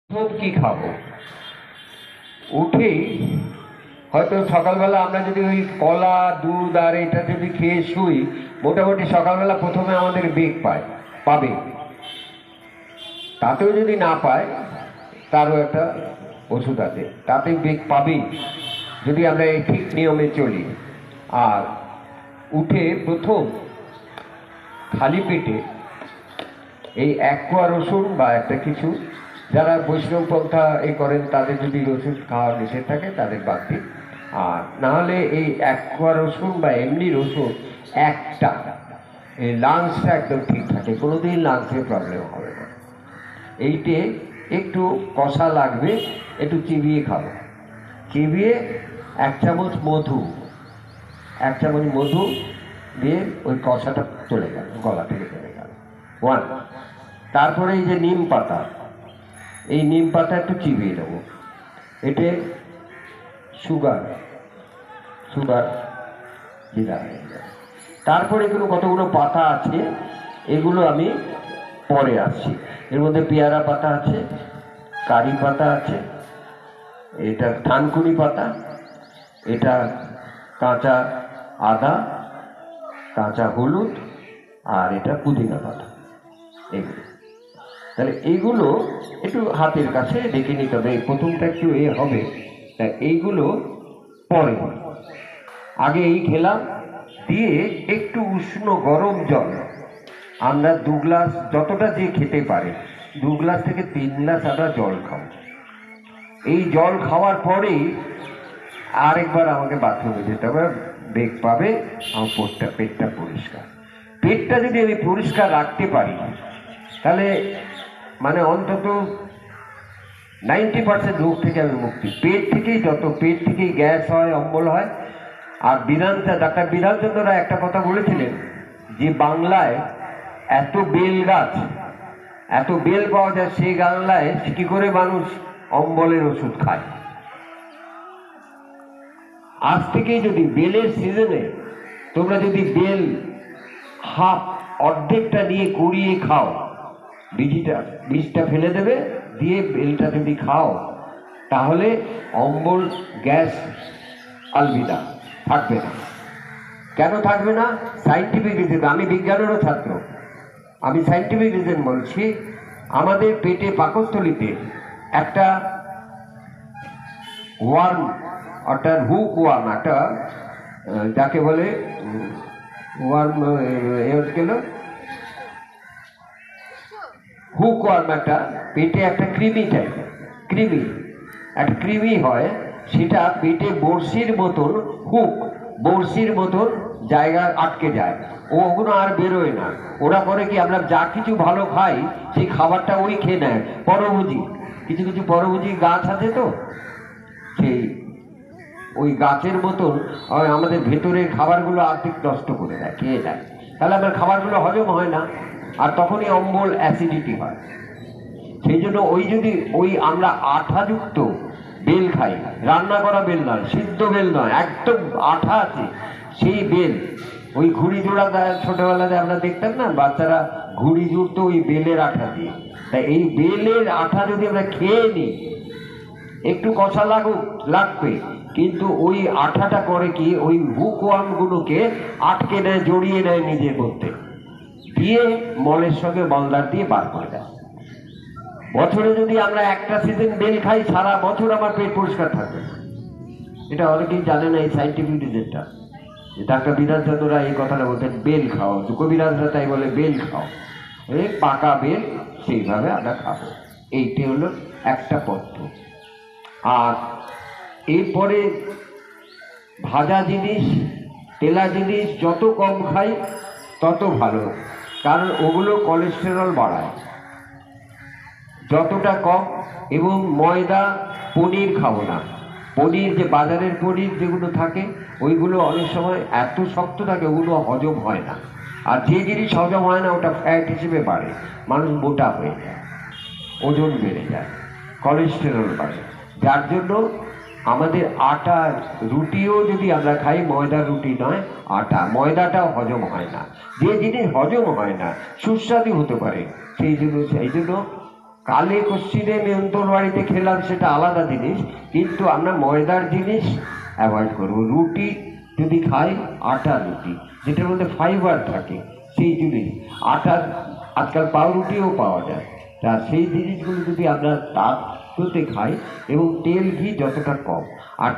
প্রথম কি খাবো? উঠেই হয়তো সকালবেলা আমরা যদি ওই কলা দুধ আর এটা যদি খেয়ে শুই, মোটামুটি সকালবেলা প্রথমে আমাদের বেগ পাবে। তাতেও যদি না পায়, তারও একটা ওষুধ আছে, তাতে বেগ পাবেই যদি আমরা এই ঠিক নিয়মে চলি। আর উঠে প্রথম খালি পেটে এই এক কোয়া রসুন বা একটা কিছু, যারা বৈষ্ণব পন্থা এই করেন তাদের যদি রসুন খাওয়া নিষেধ থাকে তাদের বাদ দিন। আর নাহলে এই এক কোয়া রসুন বা এমনি রসুন একটা, এই লাংসটা একদম ঠিক থাকে, কোনোদিন লাংসের প্রবলেম হবে না। এইটে একটু কষা লাগবে, একটু চিবিয়ে খাবো। চিবিয়ে এক চামচ মধু দিয়ে ওই কষাটা চলে গেল, গলা থেকে চলে গেল। ওয়ান। তারপরে এই যে নিম পাতা, এই নিম পাতা একটু চিবিয়ে দেবো। এতে সুগার জিরা হয়ে যাবে। তারপরে এগুলো কতগুলো পাতা আছে, এগুলো আমি পরে আসছি। এর মধ্যে পেয়ারা পাতা আছে, কারি পাতা আছে, এটা থানকুনি পাতা, এটা কাঁচা আদা, কাঁচা হলুদ, আর এটা পুদিনা পাতা। এগুলো তাহলে এইগুলো একটু হাতের কাছে রেখে নিতে হবে। প্রথমটা একটু হবে, তাই এইগুলো পরে। আগে এই খেলাম, দিয়ে একটু উষ্ণ গরম জল, আমরা 2 গ্লাস, যতটা যে খেতে পারে 2 গ্লাস থেকে 3 গ্লাস আমরা জল খাবো। এই জল খাওয়ার পরেই আরেকবার আমাকে বাথরুমে যেতে হবে, বেগ পাবে, আমার পেটটা পরিষ্কার। পেটটা যদি আমি পরিষ্কার রাখতে পারি, তাহলে মানে অন্তত 90% রোগ থেকে আমি মুক্তি। পেট থেকেই গ্যাস হয়, অম্বল হয়। আর ডাক্তার বিধানচন্দ্র রায় একটা কথা বলেছিলেন যে বাংলায় এত বেল পাওয়া যায়, সেই বাংলায় কি করে মানুষ অম্বলের ওষুধ খায়। আজ থেকেই যদি বেলের সিজনে তোমরা যদি বেল অর্ধেকটা নিয়ে কুড়িয়ে খাও, বীজটা ফেলে দেবে, দিয়ে বেলটা যদি খাও, তাহলে অম্বল গ্যাস আলবিদা থাকবে না। কেন থাকবে না? Scientific reason. আমি বিজ্ঞানেরও ছাত্র, আমি সাইন্টিফিক রিজন বলছি। আমাদের পেটে পাকস্থলীতে একটা ওয়ার্ম, অর্থাৎ হুক ওয়ার্ম, একটা যাকে বলে ওয়ার্ম, গেল হুক ওয়ার্ম, একটা পেটে একটা কৃমি হয়, সেটা পেটে বড়শির মতন জায়গা আটকে যায়, ওগুলো আর বেরোয় না। ওরা করে কি, আমরা যা কিছু ভালো খাই সেই খাবারটা ওই খেয়ে নেয়। কিছু পরভোজী গাছ আছে, তো সেই ওই গাছের মতন আমাদের ভেতরের খাবারগুলো আর্থিক নষ্ট করে দেয়, খেয়ে দেয়। তাহলে আমার খাবারগুলো হজম হয় না, আর তখনই অম্বল, অ্যাসিডিটি হয়। সেই জন্য ওই আমরা আঠাযুক্ত বেল খাই, রান্না করা বেল নয়, সিদ্ধ বেল নয়, একদম আঠা আছে সেই বেল। ওই ঘুড়ি জোড়া ছোটবেলাতে আমরা দেখতাম না, বাচ্চারা ঘুড়ি জুড়তো ওই বেলের আঠা দিয়ে। তাই এই বেলের আঠা যদি আমরা খেয়ে নিই, একটু কষা লাগবে, কিন্তু ওই আঠাটা করে কি, ওই হুকওয়ার্মগুলোকে আটকে নেয়, জড়িয়ে নেয় নিজের মধ্যে, দিয়ে মলের সঙ্গে মলদার দিয়ে বার করে দেয়। বছরে যদি আমরা একটা সিজন বেল খাই, সারা বছর আমার পেট পরিষ্কার থাকবে। এটা অনেকেই জানে না, এই সাইন্টিফিক রিজনটা। ডাক্তার বিধানচন্দ্র রায় এই কথাটা বলতেন, বেল খাও। কবিরাজরা তাই বলে, বেল খাও, এই পাকা বেল, সেইভাবে আমরা খাবো। এইটি হলো একটা পদ্ধতি। আর এরপরে ভাজা জিনিস, তেলা জিনিস যত কম খাই তত ভালো, কারণ ওগুলো কোলেস্টেরল বাড়ায়, যতটা কম। এবং ময়দা, পনির খাবো না। পনির, যে বাজারের পনির যেগুলো থাকে, ওইগুলো অনেক সময় এত শক্ত থাকে, ওগুলো হজম হয় না। আর যে জিনিস হজম হয় না, ওটা ফ্যাট হিসেবে বাড়ে, মানুষ মোটা হয়ে যায়, ওজন বেড়ে যায়, কোলেস্টেরল বাড়ে। যার জন্য আমাদের আটার রুটিও যদি আমরা খাই, ময়দার রুটি নয়, আটা, ময়দাটাও হজম হয় না। যে জিনিস হজম হয় না, সুস্বাদু হতে পারে, সেই জন্য কালে কশ্চিনে নিয়ন্ত্রণ বাড়িতে খেলাম সেটা আলাদা জিনিস, কিন্তু আমরা ময়দার জিনিস অ্যাভয়েড করবো। রুটি যদি খাই, আটা রুটি যেটার মধ্যে ফাইবার থাকে সেই জিনিস, আটা আজকাল পাউরুটিও পাওয়া যায়, তা সেই জিনিসগুলো যদি আমরা তার খাই, এবং তেল ঘি যতটা কম। আর